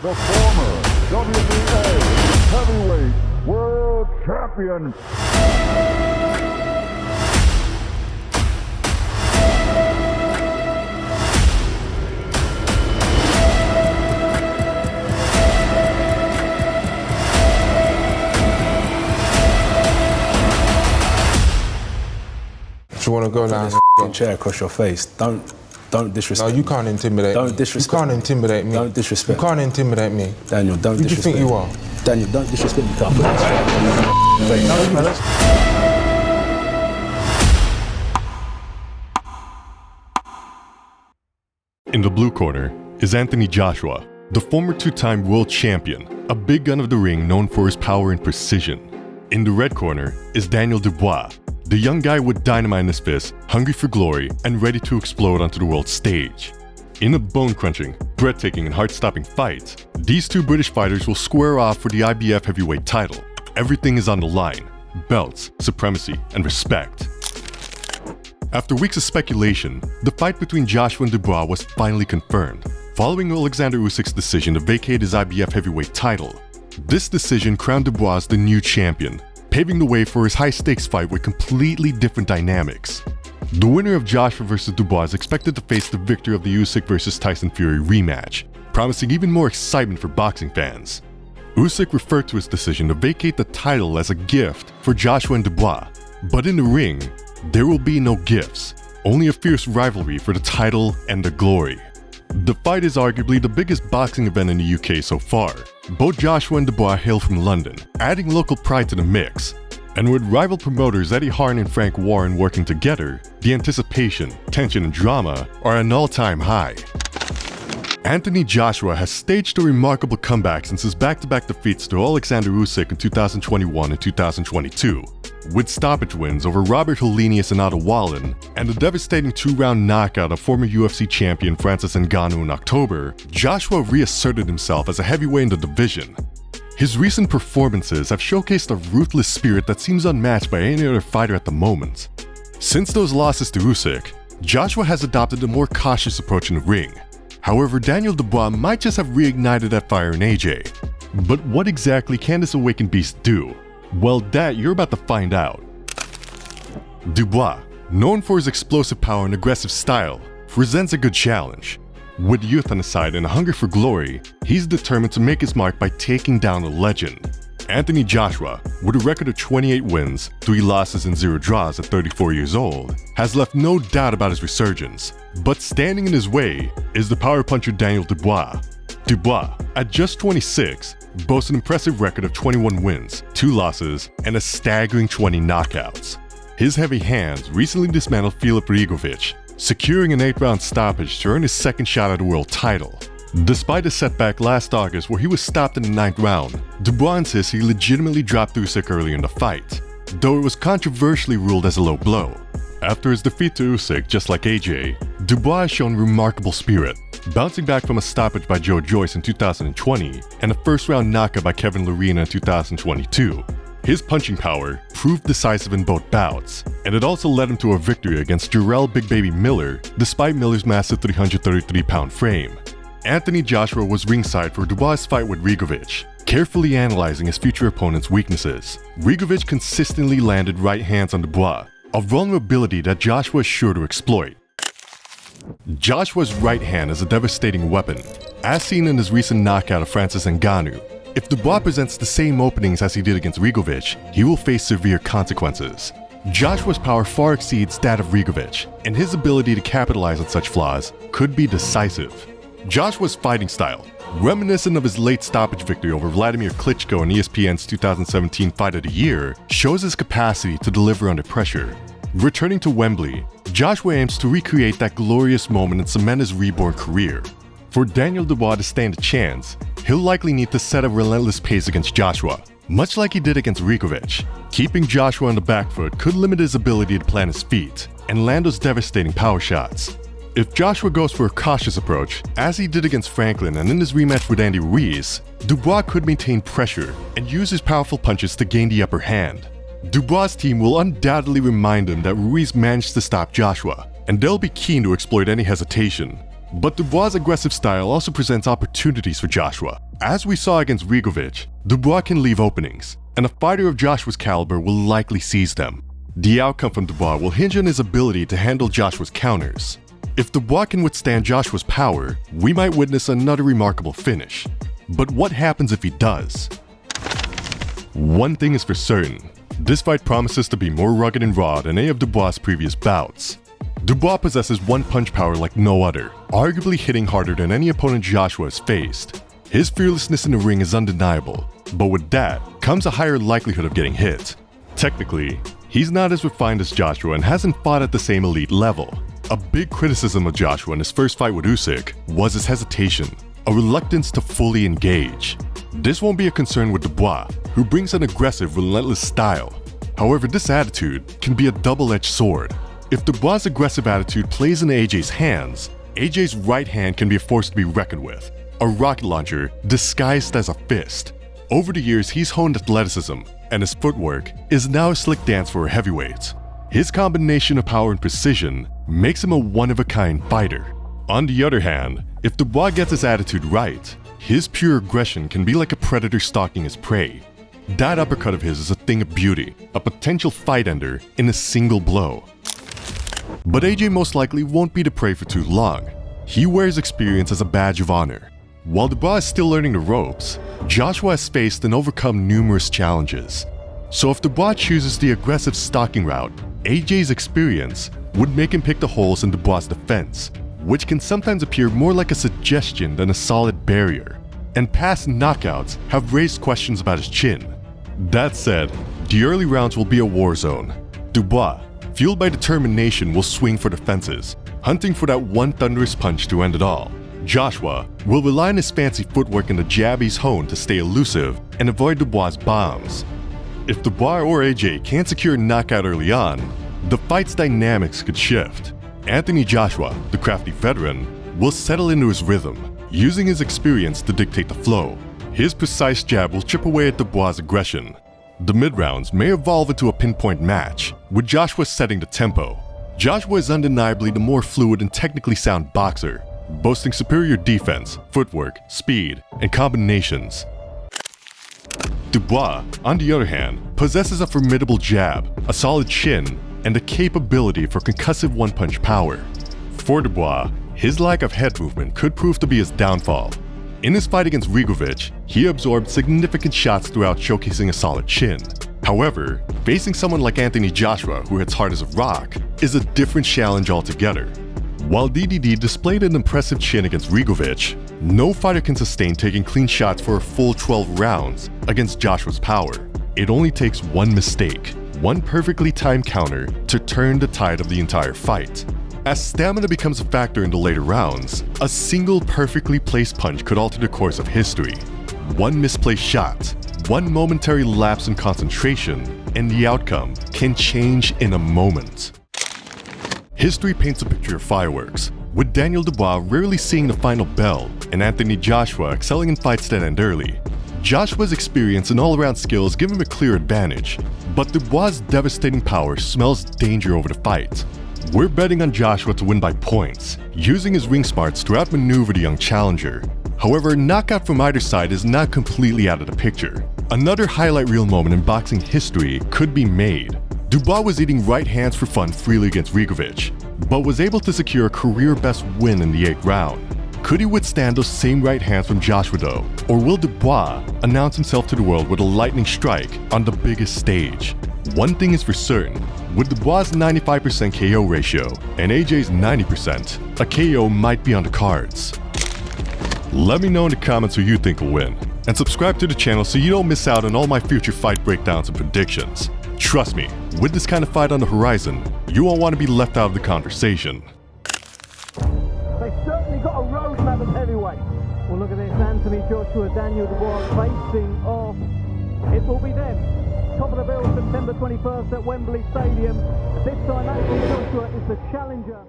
the former WBA heavyweight world champion. You want to go now? Chair across your face. Don't disrespect. No, you can't intimidate me. Don't disrespect. You can't intimidate me. Don't disrespect. You can't intimidate me. Daniel, don't Who disrespect. Who do you think you are? Daniel, don't disrespect me. Can't put this In the blue corner is Anthony Joshua, the former two-time world champion, a big gun of the ring known for his power and precision. In the red corner is Daniel Dubois, the young guy with dynamite in his fist, hungry for glory, and ready to explode onto the world stage. In a bone-crunching, breathtaking, and heart-stopping fight, these two British fighters will square off for the IBF heavyweight title. Everything is on the line: belts, supremacy, and respect. After weeks of speculation, the fight between Joshua and Dubois was finally confirmed, following Alexander Usyk's decision to vacate his IBF heavyweight title. This decision crowned Dubois as the new champion, paving the way for his high-stakes fight with completely different dynamics. The winner of Joshua vs. Dubois is expected to face the victor of the Usyk vs. Tyson Fury rematch, promising even more excitement for boxing fans. Usyk referred to his decision to vacate the title as a gift for Joshua and Dubois, but in the ring, there will be no gifts, only a fierce rivalry for the title and the glory. The fight is arguably the biggest boxing event in the UK so far. Both Joshua and Dubois hail from London, adding local pride to the mix. And with rival promoters Eddie Hearn and Frank Warren working together, the anticipation, tension, and drama are at an all-time high. Anthony Joshua has staged a remarkable comeback since his back-to-back defeats to Alexander Usyk in 2021 and 2022. With stoppage wins over Robert Helenius and Otto Wallin, and a devastating two-round knockout of former UFC champion Francis Ngannou in October, Joshua reasserted himself as a heavyweight in the division. His recent performances have showcased a ruthless spirit that seems unmatched by any other fighter at the moment. Since those losses to Usyk, Joshua has adopted a more cautious approach in the ring. However, Daniel Dubois might just have reignited that fire in AJ. But what exactly can this awakened beast do? Well, that you're about to find out. Dubois, known for his explosive power and aggressive style, presents a good challenge. With youth on his side and a hunger for glory, he's determined to make his mark by taking down a legend. Anthony Joshua, with a record of 28 wins, 3 losses and 0 draws at 34 years old, has left no doubt about his resurgence. But standing in his way is the power puncher Daniel Dubois. Dubois, at just 26, boasts an impressive record of 21 wins, 2 losses, and a staggering 20 knockouts. His heavy hands recently dismantled Filip Rigovic, securing an 8-round stoppage to earn his second shot at the world title. Despite a setback last August where he was stopped in the 9th round, Dubois insists he legitimately dropped Usyk early in the fight, though it was controversially ruled as a low blow. After his defeat to Usyk, just like AJ, Dubois has shown remarkable spirit, bouncing back from a stoppage by Joe Joyce in 2020 and a first-round knockout by Kevin Lerena in 2022. His punching power proved decisive in both bouts, and it also led him to a victory against Jarrell Big Baby Miller, despite Miller's massive 333-pound frame. Anthony Joshua was ringside for Dubois' fight with Rigovic, carefully analyzing his future opponent's weaknesses. Rigovic consistently landed right hands on Dubois, a vulnerability that Joshua is sure to exploit. Joshua's right hand is a devastating weapon, as seen in his recent knockout of Francis Ngannou. If Dubois presents the same openings as he did against Rigovic, he will face severe consequences. Joshua's power far exceeds that of Rigovic, and his ability to capitalize on such flaws could be decisive. Joshua's fighting style, reminiscent of his late stoppage victory over Vladimir Klitschko in ESPN's 2017 Fight of the Year, shows his capacity to deliver under pressure. Returning to Wembley, Joshua aims to recreate that glorious moment and cement his reborn career. For Daniel Dubois to stand a chance, he'll likely need to set a relentless pace against Joshua, much like he did against Rigovic. Keeping Joshua on the back foot could limit his ability to plant his feet and land those devastating power shots. If Joshua goes for a cautious approach, as he did against Franklin and in his rematch with Andy Ruiz, Dubois could maintain pressure and use his powerful punches to gain the upper hand. Dubois' team will undoubtedly remind him that Ruiz managed to stop Joshua, and they'll be keen to exploit any hesitation. But Dubois' aggressive style also presents opportunities for Joshua. As we saw against Rigovic, Dubois can leave openings, and a fighter of Joshua's caliber will likely seize them. The outcome from Dubois will hinge on his ability to handle Joshua's counters. If Dubois can withstand Joshua's power, we might witness another remarkable finish. But what happens if he does? One thing is for certain, this fight promises to be more rugged and raw than any of Dubois' previous bouts. Dubois possesses one-punch power like no other, arguably hitting harder than any opponent Joshua has faced. His fearlessness in the ring is undeniable, but with that comes a higher likelihood of getting hit. Technically, he's not as refined as Joshua and hasn't fought at the same elite level. A big criticism of Joshua in his first fight with Usyk was his hesitation, a reluctance to fully engage. This won't be a concern with Dubois, who brings an aggressive, relentless style. However, this attitude can be a double-edged sword. If Dubois' aggressive attitude plays into AJ's hands, AJ's right hand can be a force to be reckoned with, a rocket launcher disguised as a fist. Over the years, he's honed athleticism, and his footwork is now a slick dance for a heavyweight. His combination of power and precision makes him a one-of-a-kind fighter. On the other hand, if Dubois gets his attitude right, his pure aggression can be like a predator stalking his prey. That uppercut of his is a thing of beauty, a potential fight ender in a single blow. But AJ most likely won't be the prey for too long. He wears experience as a badge of honor. While Dubois is still learning the ropes, Joshua has faced and overcome numerous challenges. So if Dubois chooses the aggressive stalking route, AJ's experience would make him pick the holes in Dubois' defense, which can sometimes appear more like a suggestion than a solid barrier. And past knockouts have raised questions about his chin. That said, the early rounds will be a war zone. Dubois, fueled by determination, will swing for the fences, hunting for that one thunderous punch to end it all. Joshua will rely on his fancy footwork and the jab he's honed to stay elusive and avoid Dubois' bombs. If Dubois or AJ can't secure a knockout early on, the fight's dynamics could shift. Anthony Joshua, the crafty veteran, will settle into his rhythm, using his experience to dictate the flow. His precise jab will chip away at Dubois' aggression. The mid-rounds may evolve into a pinpoint match, with Joshua setting the tempo. Joshua is undeniably the more fluid and technically sound boxer, boasting superior defense, footwork, speed, and combinations. Dubois, on the other hand, possesses a formidable jab, a solid chin, and the capability for concussive one-punch power. For Dubois, his lack of head movement could prove to be his downfall. In his fight against Rigovic, he absorbed significant shots throughout showcasing a solid chin. However, facing someone like Anthony Joshua, who hits hard as a rock, is a different challenge altogether. While DDD displayed an impressive chin against Rigovic, no fighter can sustain taking clean shots for a full 12 rounds against Joshua's power. It only takes one mistake, one perfectly timed counter, to turn the tide of the entire fight. As stamina becomes a factor in the later rounds, a single perfectly placed punch could alter the course of history. One misplaced shot, one momentary lapse in concentration, and the outcome can change in a moment. History paints a picture of fireworks, with Daniel Dubois rarely seeing the final bell and Anthony Joshua excelling in fights that end early. Joshua's experience and all-around skills give him a clear advantage, but Dubois' devastating power smells danger over the fight. We're betting on Joshua to win by points, using his ring smarts to outmaneuver the young challenger. However, a knockout from either side is not completely out of the picture. Another highlight reel moment in boxing history could be made. Dubois was eating right hands for fun freely against Rigovic, but was able to secure a career-best win in the 8th round. Could he withstand those same right hands from Joshua though? Or will Dubois announce himself to the world with a lightning strike on the biggest stage? One thing is for certain, with Dubois' 95% KO ratio and AJ's 90%, a KO might be on the cards. Let me know in the comments who you think will win, and subscribe to the channel so you don't miss out on all my future fight breakdowns and predictions. Trust me, with this kind of fight on the horizon, you won't want to be left out of the conversation. They've certainly got a roadmap of heavyweight. Well, look at this, Anthony Joshua, Daniel Dubois facing off. It will be them. Top of the bill, September 21st at Wembley Stadium. This time, Anthony Joshua is the challenger.